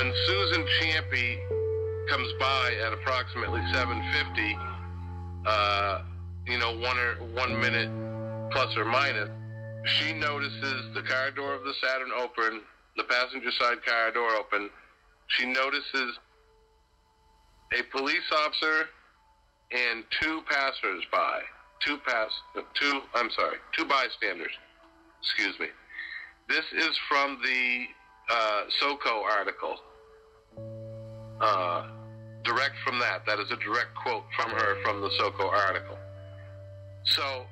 When Susan Champy comes by at approximately 7:50, 1 minute plus or minus, she notices the car door of the Saturn open, the passenger side car door open. She notices a police officer and two bystanders. Excuse me. This is from the SoCo article. Direct from that. That is a direct quote from her from the SoCo article. So,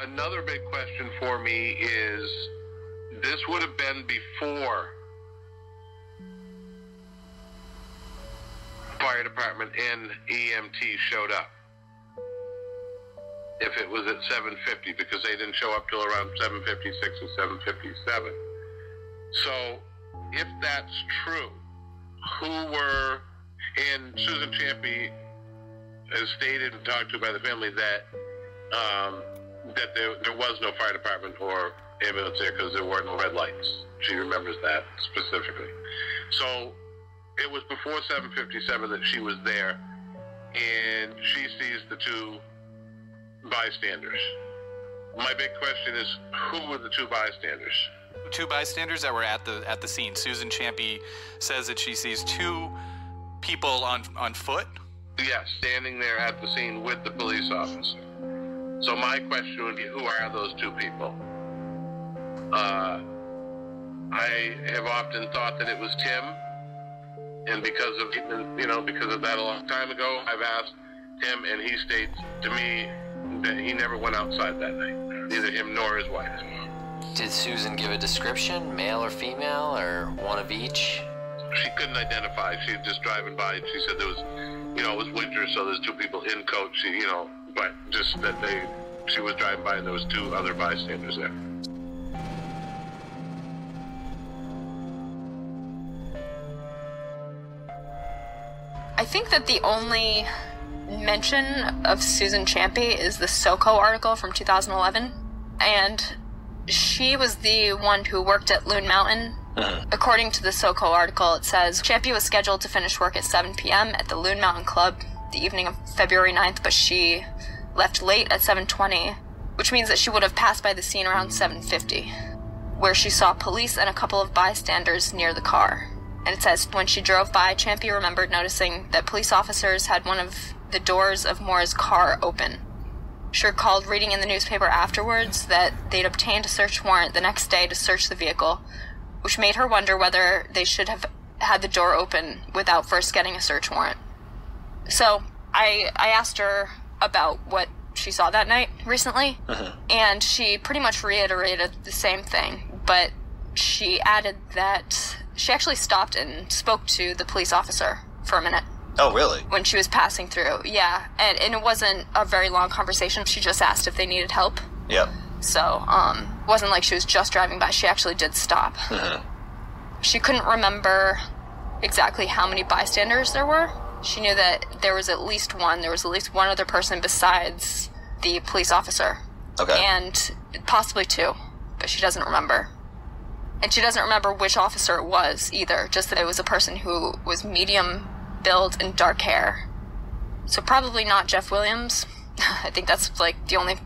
another big question for me is, this would have been before fire department and EMT showed up. If it was at 7:50, because they didn't show up till around 7:56 or 7:57. So, if that's true, who were, and Susan Champy has stated and talked to by the family that there was no fire department or ambulance there because there were no red lights. She remembers that specifically. So it was before 7:57 that she was there, and she sees the two bystanders. My big question is, who were the two bystanders? Two bystanders that were at the scene. Susan Champy says that she sees two people on foot. Yes, standing there at the scene with the police officer. So my question would be, who are those two people? I have often thought that it was Tim, and because of that a long time ago, I've asked Tim, and he states to me that he never went outside that night, neither him nor his wife. Did Susan give a description, male or female, or one of each? She couldn't identify. She was just driving by, and she said there was, it was winter, so there's two people in coats. But just that she was driving by, and there was two other bystanders there. I think that the only mention of Susan Champy is the SoCo article from 2011, and she was the one who worked at Loon Mountain. According to the SoCo article, it says Champy was scheduled to finish work at 7 p.m. at the Loon Mountain Club the evening of February 9th, but she left late at 7:20, which means that she would have passed by the scene around 7:50, where she saw police and a couple of bystanders near the car. And it says, when she drove by, Champy remembered noticing that police officers had one of the doors of Maura's car open. She recalled reading in the newspaper afterwards that they'd obtained a search warrant the next day to search the vehicle, which made her wonder whether they should have had the door open without first getting a search warrant. So I asked her about what she saw that night recently, and she pretty much reiterated the same thing, but she added that she actually stopped and spoke to the police officer for a minute. Oh, really? When she was passing through, yeah. And it wasn't a very long conversation. She just asked if they needed help. Yep. So, it wasn't like she was just driving by. She actually did stop. She couldn't remember exactly how many bystanders there were. She knew that there was at least one. There was at least one other person besides the police officer. Okay. And possibly two, but she doesn't remember. And she doesn't remember which officer it was either, just that it was a person who was medium build and dark hair. So probably not Jeff Williams. I think that's like the only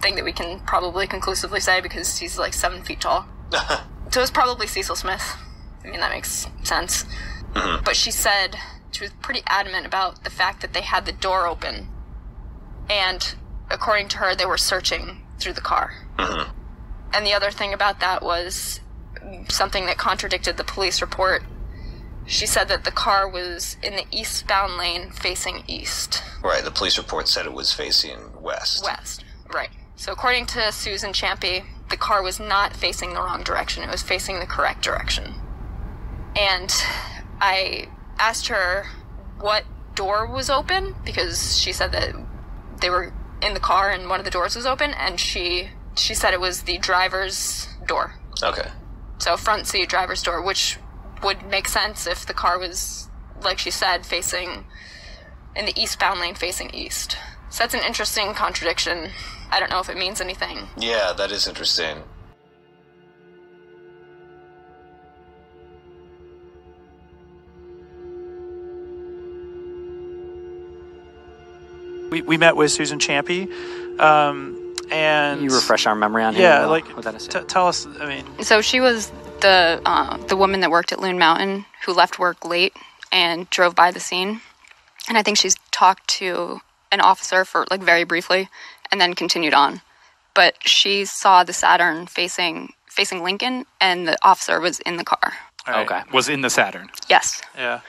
thing that we can probably conclusively say, because he's like 7 feet tall. So it was probably Cecil Smith. I mean, that makes sense. But she said she was pretty adamant about the fact that they had the door open, and according to her, they were searching through the car. And the other thing about that was something that contradicted the police report. She said that the car was in the eastbound lane facing east. Right, the police report said it was facing west. West, right. So according to Susan Champy, the car was not facing the wrong direction. It was facing the correct direction. And I asked her what door was open, because she said that they were in the car and one of the doors was open, and she said it was the driver's door. Okay. So front seat driver's door, which would make sense if the car was, like she said, facing in the eastbound lane facing east. So that's an interesting contradiction. I don't know if it means anything. Yeah, that is interesting. We met with Susan Champy, and You refresh our memory on what that is. Tell us. I mean, So she was the woman that worked at Loon Mountain who left work late and drove by the scene, and I think she's talked to an officer for like very briefly, and then continued on. But she saw the Saturn facing Lincoln, and the officer was in the car. right. Okay. Was in the Saturn. Yes. Yeah.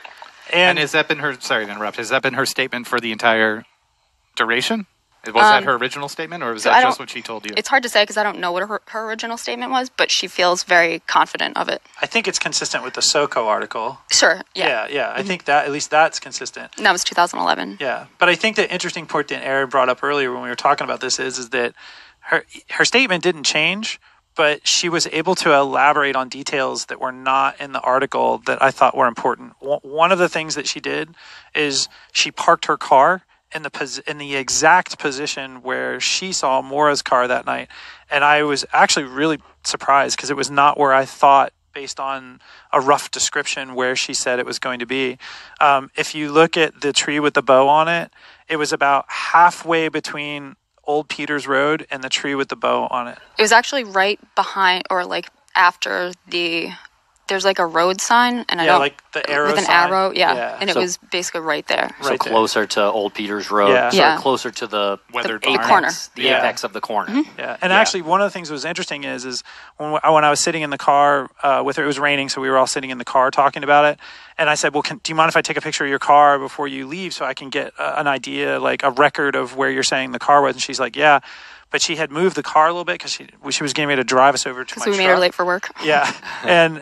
And has that been her? Sorry to interrupt. Has that been her statement for the entire duration? Was that her original statement, or was so that I just don't- what she told you? It's hard to say because I don't know what her original statement was, but she feels very confident of it. I think it's consistent with the SoCo article. Sure. Yeah. Yeah. I think that at least that's consistent. And that was 2011. Yeah, but I think the interesting point that Aaron brought up earlier when we were talking about this is that her statement didn't change, but she was able to elaborate on details that were not in the article that I thought were important. One of the things that she did is she parked her car in the exact position where she saw Maura's car that night, and I was actually really surprised because it was not where I thought, based on a rough description, where she said it was going to be. If you look at the tree with the bow on it, it was about halfway between Old Peters Road and the tree with the bow on it. It was actually right behind, or like after there's like a road sign, and I don't like the arrow with an sign. arrow, Yeah. and it So- was basically right there. So Right there. closer to Old Peters Road. Yeah. Sort Yeah. of closer to the Weathered the barn. corner. The Yeah. apex of the corner. Yeah, and Yeah. actually, one of the things that was interesting is when I was sitting in the car with her, it was raining, so we were all sitting in the car talking about it. And I said, "Well, do you mind if I take a picture of your car before you leave, so I can get an idea, like a record of where you're saying the car was?" And she's like, "Yeah." But she had moved the car a little bit because she was getting ready to drive us over to my So we made truck. her late for work. Yeah, and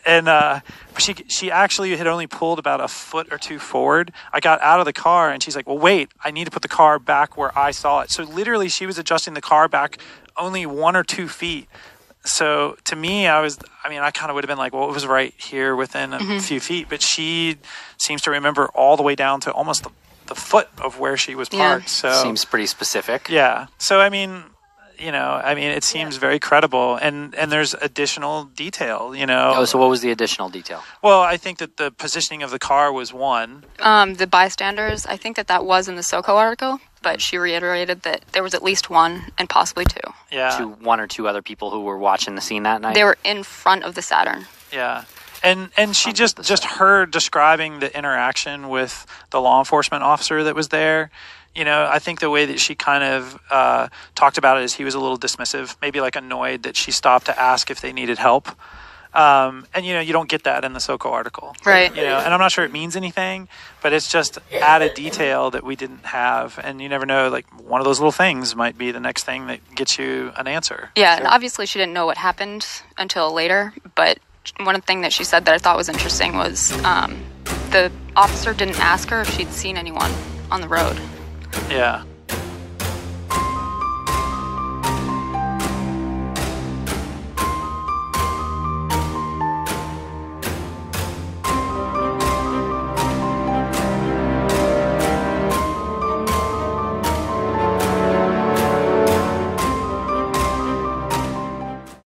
she actually had only pulled about a foot or two forward. I got out of the car and she's like, "Well, wait, I need to put the car back where I saw it." So literally, she was adjusting the car back only 1 or 2 feet. So to me, I kind of would have been like, "Well, it was right here within a few feet," but she seems to remember all the way down to almost the foot of where she was Yeah. parked. So Seems pretty specific. yeah. So it seems very credible, and there's additional detail. Oh, so what was the additional detail? Well, I think that the positioning of the car was one. The bystanders, I think that was in the SoCo article, but she reiterated that there was at least one and possibly two. Yeah. To one or two other people who were watching the scene that night? They were in front of the Saturn. Yeah. And she just her describing the interaction with the law enforcement officer that was there. I think the way that she kind of talked about it is he was a little dismissive, maybe like annoyed that she stopped to ask if they needed help. And you don't get that in the SoCo article. Right. And I'm not sure it means anything, but it's just added detail that we didn't have. And you never know, like one of those little things might be the next thing that gets you an answer. Yeah, and obviously she didn't know what happened until later, but one thing that she said that I thought was interesting was the officer didn't ask her if she'd seen anyone on the road. Yeah.